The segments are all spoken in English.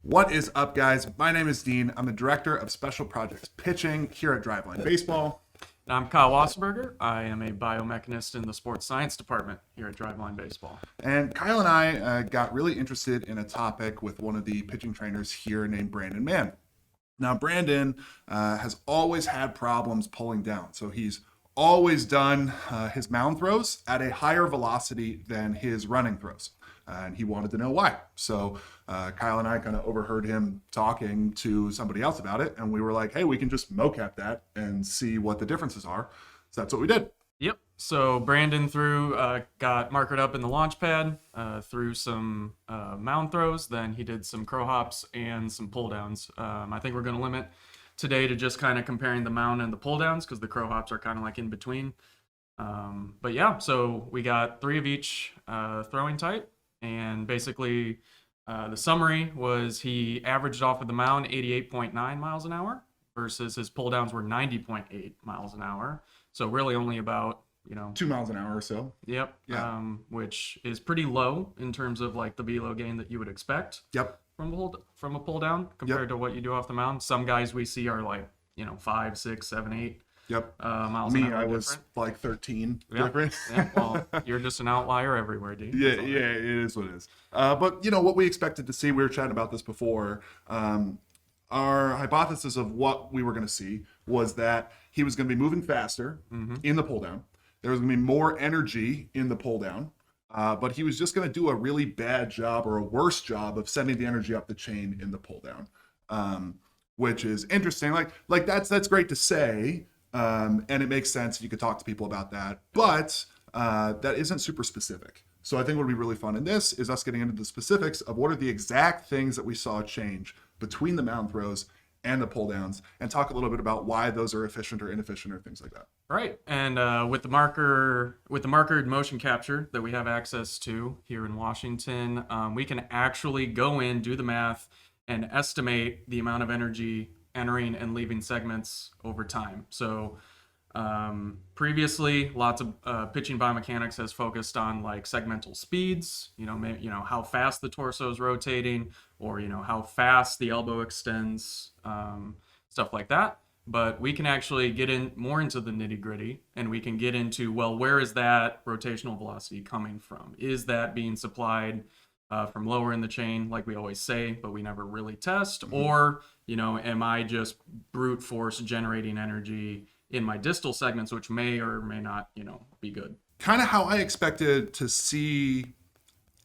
What is up, guys? My name is Dean. I'm the Director of Special Projects Pitching here at Driveline Baseball. I'm Kyle Wasserberger. I am a biomechanist in the sports science department here at Driveline Baseball. And Kyle and I got really interested in a topic with one of the pitching trainers here named Brandon Mann. Now, Brandon has always had problems pulling down. So he's always done his mound throws at a higher velocity than his running throws. And he wanted to know why. So Kyle and I kind of overheard him talking to somebody else about it. And we were like, hey, we can just mocap that and see what the differences are. So that's what we did. Yep. So Brandon got markered up in the launch pad, threw some mound throws. Then he did some crow hops and some pull downs. I think we're going to limit today to just kind of comparing the mound and the pull downs because the crow hops are kind of like in between. But yeah, so we got 3 of each throwing type. And basically, the summary was he averaged off of the mound 88.9 miles an hour versus his pull downs were 90.8 miles an hour. So really only about, 2 miles an hour or so. Yep. Yeah. Which is pretty low in terms of like the velo gain that you would expect. Yep. From a pull down compared to what you do off the mound. Some guys we see are like, 5, 6, 7, 8. Yep. Miles Me, an hour I was different. like 13 Yeah. different. Yeah, well, you're just an outlier everywhere, dude. Yeah, it is what it is. But what we expected to see, we were chatting about this before. Our hypothesis of what we were going to see was that he was going to be moving faster in the pull down. There was going to be more energy in the pull down, but he was just going to do a really bad job or a worse job of sending the energy up the chain in the pull down, which is interesting. Like that's great to say. And it makes sense. You could talk to people about that, but that isn't super specific. So I think what would be really fun in this is us getting into the specifics of what are the exact things that we saw change between the mound throws and the pull downs, and talk a little bit about why those are efficient or inefficient or things like that. Right, and with the markered motion capture that we have access to here in Washington, we can actually go in, do the math, and estimate the amount of energy entering and leaving segments over time. So previously, lots of pitching biomechanics has focused on like segmental speeds, how fast the torso is rotating, or how fast the elbow extends, stuff like that. But we can actually get in more into the nitty gritty, and we can get into, well, where is that rotational velocity coming from? Is that being supplied from lower in the chain, like we always say, but we never really test? Or, am I just brute force generating energy in my distal segments, which may or may not, be good? Kind of how I expected to see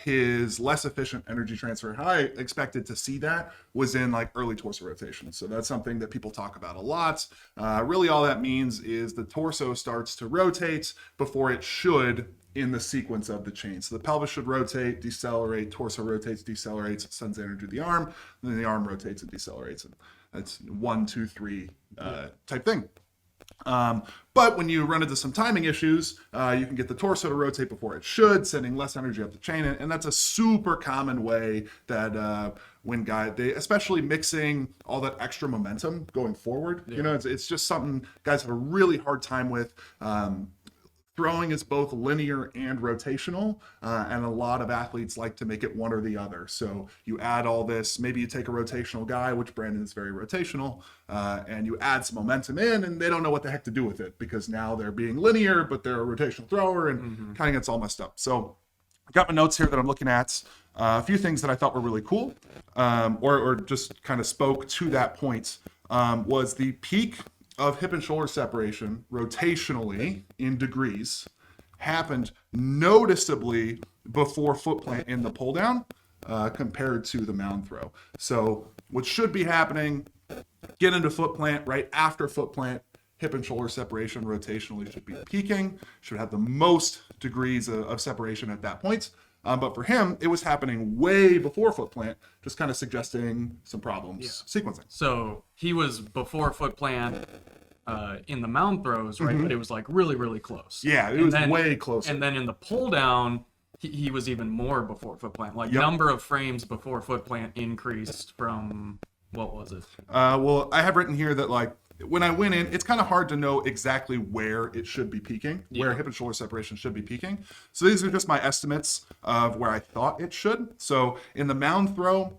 his less efficient energy transfer. How I expected to see that was in like early torso rotation. So that's something that people talk about a lot. Really all that means is the torso starts to rotate before it should in the sequence of the chain. So the pelvis should rotate, decelerate, torso rotates, decelerates, sends energy to the arm, and then the arm rotates and decelerates. And that's 1, 2, 3 type thing. But when you run into some timing issues, you can get the torso to rotate before it should, sending less energy up the chain. And that's a super common way that when they, especially mixing all that extra momentum going forward, it's just something guys have a really hard time with. Throwing is both linear and rotational, and a lot of athletes like to make it one or the other. So you add all this, maybe you take a rotational guy, which Brandon is very rotational, and you add some momentum in, and they don't know what the heck to do with it because now they're being linear, but they're a rotational thrower, and kind of gets all messed up. So I got my notes here that I'm looking at. A few things that I thought were really cool, or just kind of spoke to that point, was the peak of hip and shoulder separation rotationally in degrees happened noticeably before foot plant in the pull down compared to the mound throw. So what should be happening, get into foot plant right after foot plant, hip and shoulder separation rotationally should be peaking, should have the most degrees of separation at that point. But for him, it was happening way before foot plant, just kind of suggesting some problems sequencing. So he was before foot plant in the mound throws, right? But it was like really, really close. Yeah, it was way closer. And then in the pull down, he was even more before foot plant. Like number of frames before foot plant increased from, what was it? Well, I have written here that like when I went in, it's kind of hard to know exactly where it should be peaking, where hip and shoulder separation should be peaking. So these are just my estimates of where I thought it should. So in the mound throw,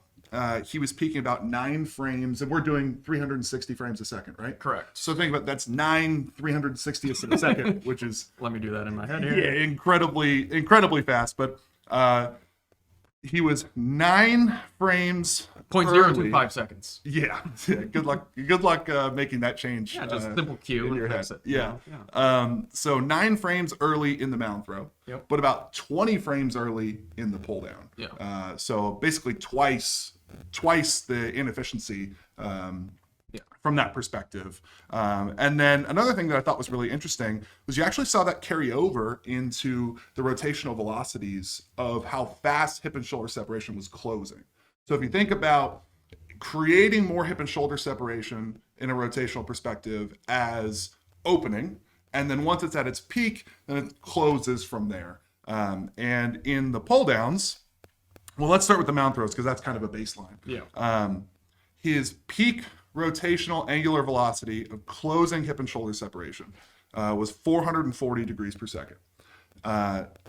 he was peaking about 9 frames, and we're doing 360 frames a second, right? Correct. So think about that's 9 360ths of a second, which is Let me do that in my head here. yeah, incredibly fast. But he was 9 frames. 0.025 seconds. Yeah. Good luck making that change. Yeah, just simple cue in and your fix head. it. Yeah. So 9 frames early in the mound throw, Yep. but about 20 frames early in the pull down. Yeah. So basically twice the inefficiency from that perspective. And then another thing that I thought was really interesting was you actually saw that carry over into the rotational velocities of how fast hip and shoulder separation was closing. So if you think about creating more hip and shoulder separation in a rotational perspective as opening, and then once it's at its peak, then it closes from there. And in the pull downs, well, let's start with the mound throws because that's kind of a baseline. Yeah. His peak rotational angular velocity of closing hip and shoulder separation was 440 degrees per second.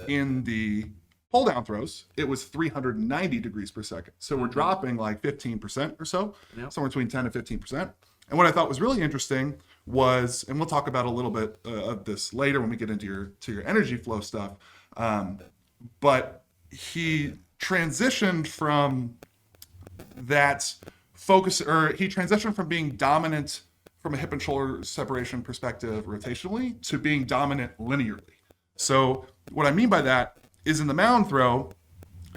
In the pull down throws, it was 390 degrees per second. So we're dropping like 15% or so, somewhere between 10 and 15%. And what I thought was really interesting was, and we'll talk about a little bit of this later when we get into your energy flow stuff, but he transitioned from that focus, or he transitioned from being dominant from a hip and shoulder separation perspective rotationally to being dominant linearly. So what I mean by that is in the mound throw,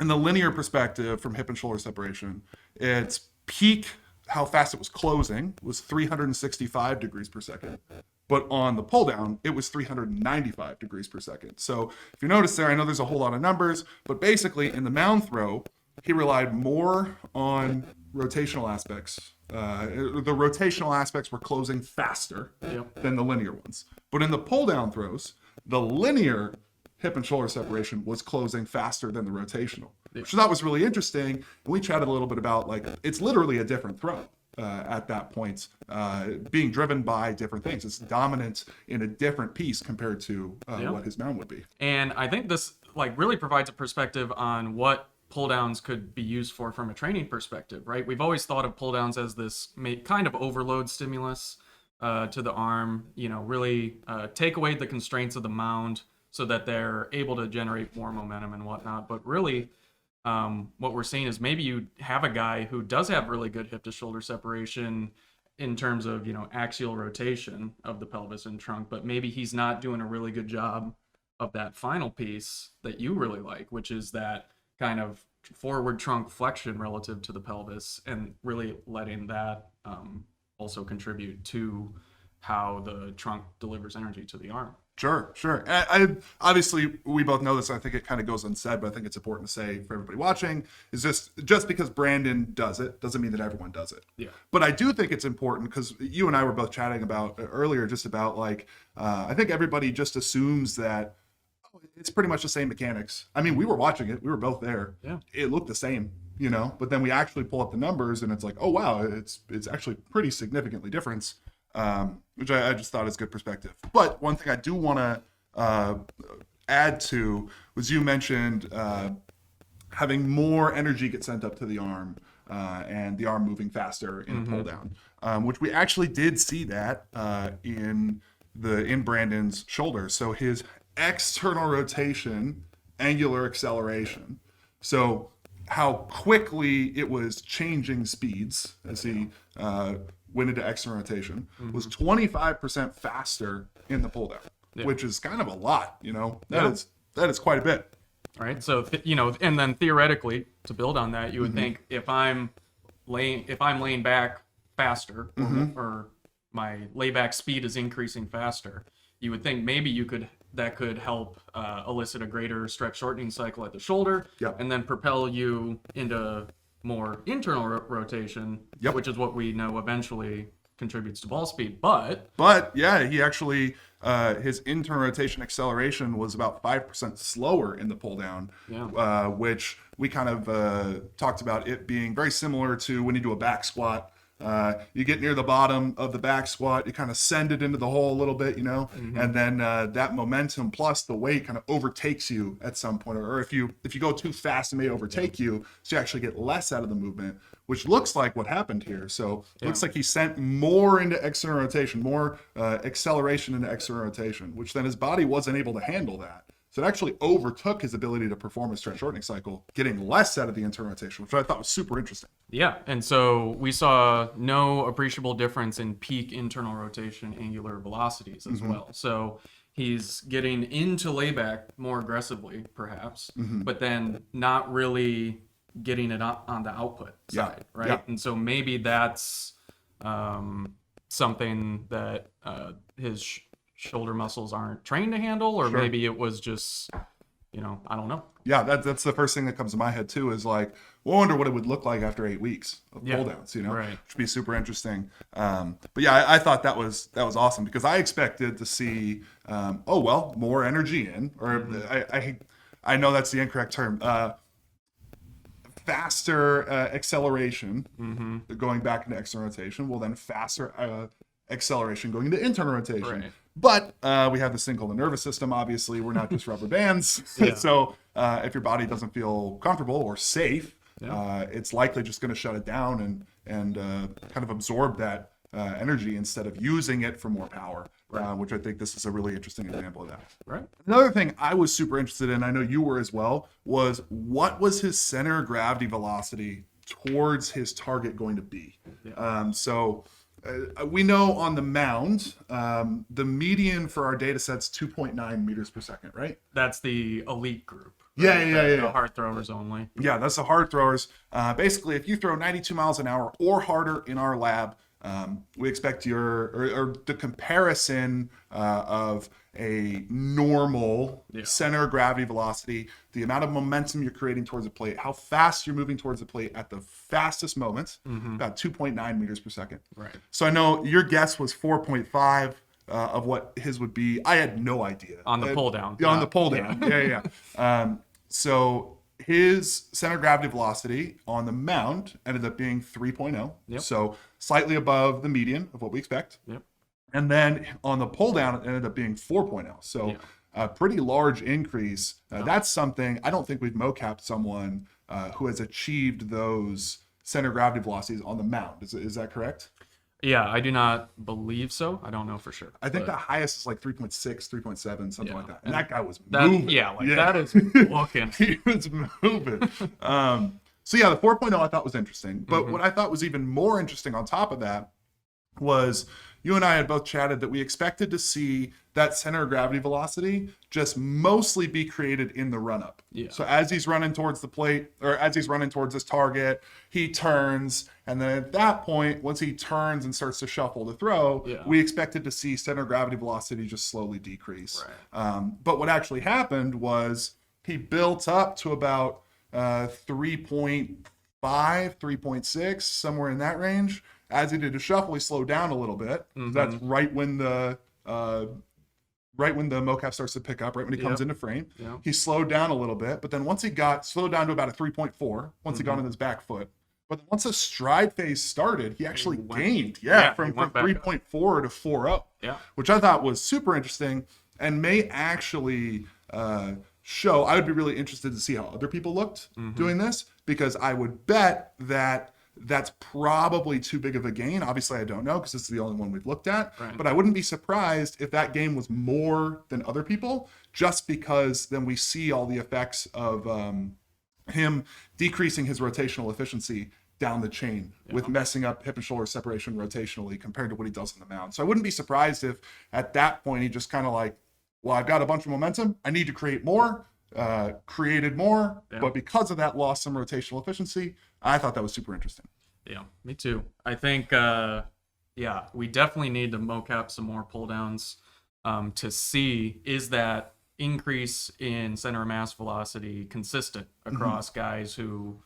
in the linear perspective from hip and shoulder separation, its peak, how fast it was closing, was 365 degrees per second. But on the pull down, it was 395 degrees per second. So if you notice there, I know there's a whole lot of numbers, but basically in the mound throw, he relied more on rotational aspects. The rotational aspects were closing faster than the linear ones. But in the pull down throws, the linear hip and shoulder separation was closing faster than the rotational, which I thought was really interesting. And we chatted a little bit about, like, it's literally a different throw at that point, being driven by different things. It's dominant in a different piece compared to what his mound would be. And I think this really provides a perspective on what pull downs could be used for from a training perspective, right? We've always thought of pull downs as this kind of overload stimulus to the arm, really take away the constraints of the mound so that they're able to generate more momentum and whatnot. But really, what we're seeing is maybe you have a guy who does have really good hip to shoulder separation in terms of, axial rotation of the pelvis and trunk, but maybe he's not doing a really good job of that final piece that you really like, which is that kind of forward trunk flexion relative to the pelvis, and really letting that also contribute to how the trunk delivers energy to the arm. Sure. I obviously, we both know this. I think it kind of goes unsaid, but I think it's important to say for everybody watching is just because Brandon does it doesn't mean that everyone does it. Yeah. But I do think it's important because you and I were both chatting about earlier, just about I think everybody just assumes that it's pretty much the same mechanics. I mean, we were watching it. We were both there. Yeah. It looked the same, but then we actually pull up the numbers and it's like, oh, wow, it's actually pretty significantly different. Which I just thought is good perspective. But one thing I do want to add to was you mentioned having more energy get sent up to the arm and the arm moving faster in pull down, which we actually did see that in Brandon's shoulder. So his external rotation, angular acceleration. So how quickly it was changing speeds as he went into external rotation was 25% faster in the pull down, which is kind of a lot, that is quite a bit. Right. So, and then theoretically, to build on that, you would think if I'm laying back faster or my layback speed is increasing faster, you would think maybe that could help elicit a greater stretch shortening cycle at the shoulder, and then propel you into more internal rotation, which is what we know eventually contributes to ball speed. But yeah, he actually his internal rotation acceleration was about 5% slower in the pull down, which we kind of talked about it being very similar to when you do a back squat You get near the bottom of the back squat, you kind of send it into the hole a little bit, and then that momentum plus the weight kind of overtakes you at some point. Or if you go too fast, it may overtake you, so you actually get less out of the movement, which looks like what happened here. So it looks like he sent more into external rotation, more acceleration into external rotation, which then his body wasn't able to handle that. So it actually overtook his ability to perform a stretch shortening cycle, getting less out of the internal rotation, which I thought was super interesting. Yeah, and so we saw no appreciable difference in peak internal rotation angular velocities as well. So he's getting into layback more aggressively, perhaps, but then not really getting it on the output side, right? Yeah. And so maybe that's something that his shoulder muscles aren't trained to handle, or maybe it was just, I don't know. Yeah, that's the first thing that comes to my head too, is like, I wonder what it would look like after 8 weeks of pull downs, Right. which would be super interesting. But yeah, I thought that was awesome, because I expected to see, more energy in, or I know that's the incorrect term, faster acceleration going back into external rotation, well then faster acceleration going into internal rotation. Right. But we have this thing called the nervous system. Obviously, we're not just rubber bands. So if your body doesn't feel comfortable or safe, it's likely just going to shut it down and kind of absorb that energy instead of using it for more power, which I think this is a really interesting example of that. Right. Another thing I was super interested in, I know you were as well, was what was his center of gravity velocity towards his target going to be? We know on the Mound, the median for our data set's 2.9 meters per second, right? That's the elite group. Yeah. The hard throwers only. Yeah, that's the hard throwers. Basically, if you throw 92 miles an hour or harder in our lab, we expect the comparison of a normal center of gravity velocity, the amount of momentum you're creating towards the plate, how fast you're moving towards the plate at the fastest moments, about 2.9 meters per second. Right. So I know your guess was 4.5 of what his would be. I had no idea. On the pull down. On the pull down. Yeah. So his center of gravity velocity on the Mound ended up being 3.0. Yep. So slightly above the median of what we expect. Yep. And then on the pull down, it ended up being 4.0. So a pretty large increase. That's something, I don't think we've mocapped someone who has achieved those center of gravity velocities on the Mound. Is that correct? Yeah, I do not believe so. I don't know for sure. I think the highest is like 3.6, 3.7, something like that. And that guy was that, moving. That is looking. He was moving. So yeah, the 4.0 I thought was interesting. But what I thought was even more interesting on top of that was you and I had both chatted that we expected to see that center of gravity velocity just mostly be created in the run up. Yeah. So as he's running towards the plate, or as he's running towards his target, he turns. And then at that point, once he turns and starts to shuffle to throw, we expected to see center of gravity velocity just slowly decrease. Right. But what actually happened was he built up to about 3.5, 3.6, somewhere in that range. As he did a shuffle, he slowed down a little bit. That's right when the mocap starts to pick up, right when he comes into frame. He slowed down a little bit, but then once he slowed down to about a 3.4, once he got on his back foot. But once the stride phase started, he actually gained, from 3.4 to 4.0, which I thought was super interesting and may actually show. I would be really interested to see how other people looked doing this, because I would bet that that's probably too big of a gain. Obviously, I don't know because this is the only one we've looked at. Right. But I wouldn't be surprised if that gain was more than other people, just because then we see all the effects of him decreasing his rotational efficiency down the chain with messing up hip and shoulder separation rotationally compared to what he does on the Mound. So I wouldn't be surprised if at that point he just kind of like, well, I've got a bunch of momentum. I need to create more. Created more, but because of that lost some rotational efficiency, I thought that was super interesting. Yeah, me too. I think we definitely need to mocap some more pull downs to see, is that increase in center of mass velocity consistent across guys who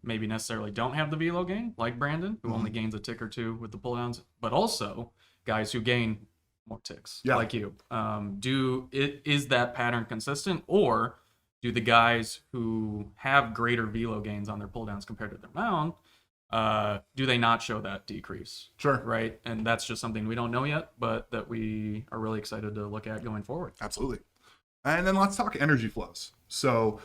maybe necessarily don't have the velo gain, like Brandon, who only gains a tick or two with the pull downs, but also guys who gain more ticks, like you. Is that pattern consistent, or do the guys who have greater velo gains on their pull downs compared to their Mound do they not show that decrease? Sure. Right. And that's just something we don't know yet, but that we are really excited to look at going forward. Absolutely. And then let's talk energy flows. So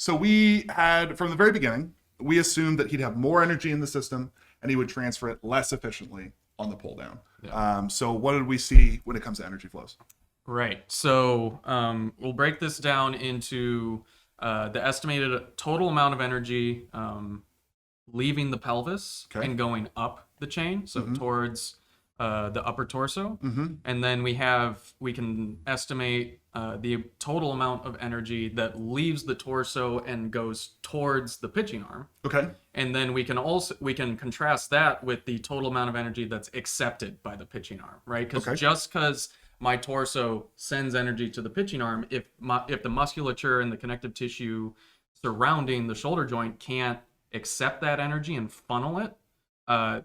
we had, from the very beginning, we assumed that he'd have more energy in the system and he would transfer it less efficiently on the pull down. Yeah. So what did we see when it comes to energy flows? Right. So we'll break this down into the estimated total amount of energy leaving the pelvis and going up the chain, so towards the upper torso. And then we can estimate the total amount of energy that leaves the torso and goes towards the pitching arm. Okay. And then we can contrast that with the total amount of energy that's accepted by the pitching arm, right? Because just because my torso sends energy to the pitching arm, if the musculature and the connective tissue surrounding the shoulder joint can't accept that energy and funnel it,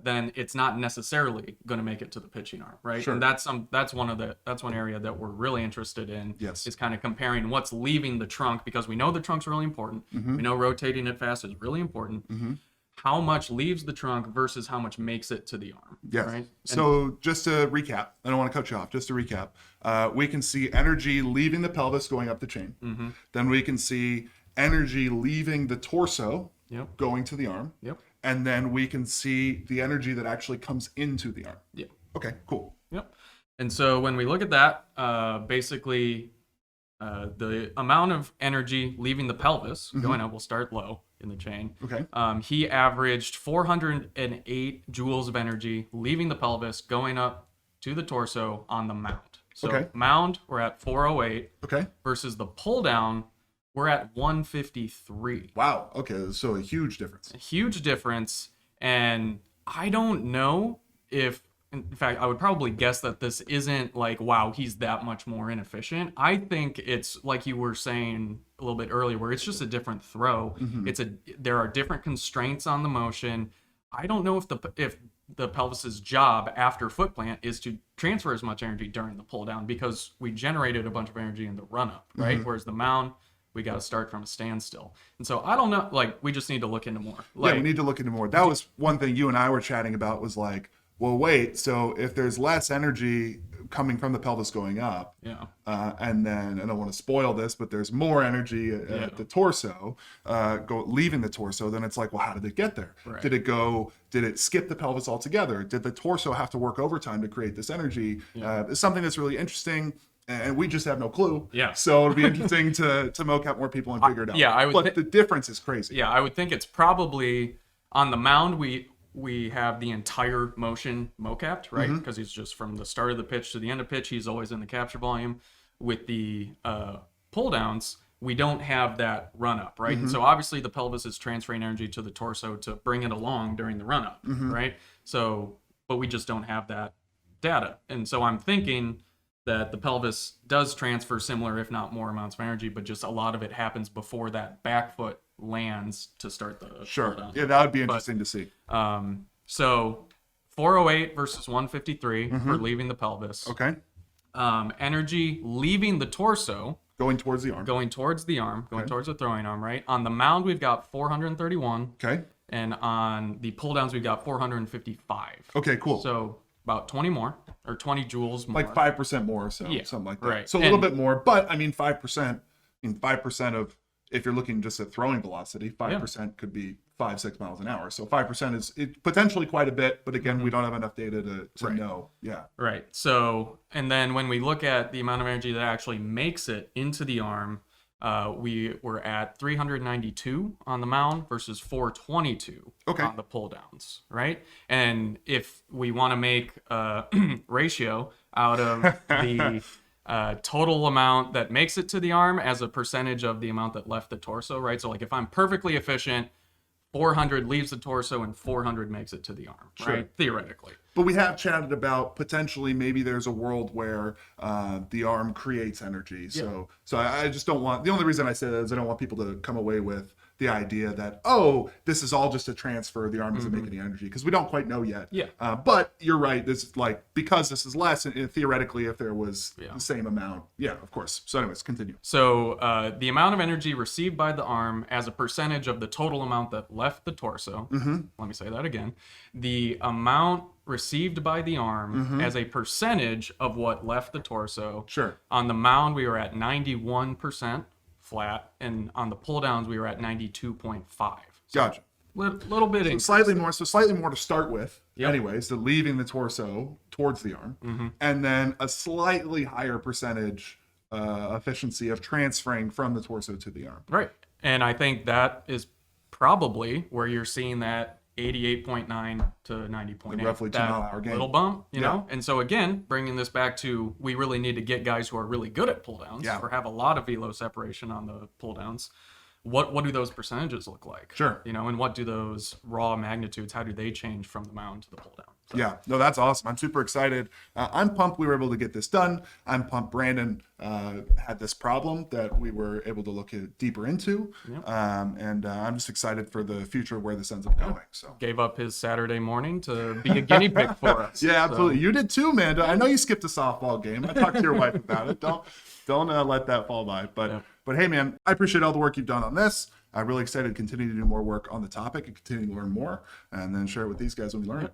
then it's not necessarily going to make it to the pitching arm, right? Sure. And that's one area that we're really interested in. Yes. Is kind of comparing what's leaving the trunk, because we know the trunk's really important. We know rotating it fast is really important. How much leaves the trunk versus how much makes it to the arm. Yes. Right? So just to recap, I don't want to cut you off. Just to recap, we can see energy leaving the pelvis going up the chain. Then we can see energy leaving the torso going to the arm. And then we can see the energy that actually comes into the arm. Okay, cool. And so when we look at that, basically the amount of energy leaving the pelvis going up, we'll start low in the chain. Okay. He averaged 408 joules of energy leaving the pelvis going up to the torso on the mound. So mound, we're at 408. Okay. Versus the pull down, we're at 153. Wow. Okay. So a huge difference. A huge difference. And I don't know if, in fact, I would probably guess that this isn't like, wow, he's that much more inefficient. I think it's like you were saying a little bit earlier, where it's just a different throw. There are different constraints on the motion. I don't know if the pelvis's job after foot plant is to transfer as much energy during the pull down, because we generated a bunch of energy in the run up, right? Whereas the mound, we got to start from a standstill. And so I don't know, like, we just need to look into more. Yeah, we need to look into more. That was one thing you and I were chatting about, was like, well, wait, so if there's less energy coming from the pelvis going up, and then, I don't want to spoil this, but there's more energy at the torso, leaving the torso, then it's like, well, how did it get there? Right. Did it skip the pelvis altogether? Did the torso have to work overtime to create this energy? It's something that's really interesting. And we just have no clue. So it'll be interesting to mocap more people and figure it out. But the difference is crazy. I would think it's probably on the mound. We have the entire motion mocapped, right? Because he's just from the start of the pitch to the end of pitch. He's always in the capture volume. With the pull downs, we don't have that run up, right? And so obviously the pelvis is transferring energy to the torso to bring it along during the run up, right? So, but we just don't have that data. And so I'm thinking that the pelvis does transfer similar, if not more amounts of energy, but just a lot of it happens before that back foot lands to start the pull down. Yeah, that would be interesting to see. So 408 versus 153 for leaving the pelvis. Okay. Energy leaving the torso. Going towards the arm. Going towards the throwing arm, right? On the mound, we've got 431. Okay. And on the pull downs, we've got 455. Okay, cool. So about 20 more, or 20 joules more. Like 5% more or so, something like that. Right. So a little bit more, but I mean 5% of, if you're looking just at throwing velocity, 5% could be 5-6 miles an hour. So 5% is potentially quite a bit, but again, we don't have enough data to know. Right. So, and then when we look at the amount of energy that actually makes it into the arm, we were at 392 on the mound versus 422 on the pull downs, right? And if we want to make a ratio out of the total amount that makes it to the arm as a percentage of the amount that left the torso, right? So like if I'm perfectly efficient, 400 leaves the torso and 400 makes it to the arm, right? Theoretically. But we have chatted about potentially maybe there's a world where the arm creates energy. So I just don't want, the only reason I say that is I don't want people to come away with the idea that, oh, this is all just a transfer, the arm doesn't make any energy, because we don't quite know yet. Yeah. But you're right, this is like, because this is less, and theoretically if there was Yeah. the same amount, yeah, of course. So anyways, continue. So the amount of energy received by the arm as a percentage of the total amount that left the torso. Let me say that again. The amount received by the arm as a percentage of what left the torso. Sure. On the mound, we were at 91% flat, and on the pull downs, we were at 92.5. Gotcha. Little bit increase. Slightly more to start with. Yep. Anyways, so leaving the torso towards the arm, and then a slightly higher percentage efficiency of transferring from the torso to the arm. Right. And I think that is probably where you're seeing that 88.9 to 90.8. Roughly 2 mile an hour gain. Little bump, you Yeah. know? And so again, bringing this back to, we really need to get guys who are really good at pull downs Yeah. or have a lot of velo separation on the pull downs. What do those percentages look like? Sure. You know, and what do those raw magnitudes, how do they change from the mound to the pull down? So, Yeah, no, that's awesome. I'm super excited. I'm pumped we were able to get this done. I'm pumped Brandon had this problem that we were able to look deeper into. Yep. And I'm just excited for the future of where this ends up going. So. Gave up his Saturday morning to be a guinea pig for us. Yeah, So, absolutely. You did too, man. I know you skipped a softball game. I talked to your wife about it. Don't let that fall by. But Yeah. but hey, man, I appreciate all the work you've done on this. I'm really excited to continue to do more work on the topic and continue to learn more, and then share it with these guys when we learn it.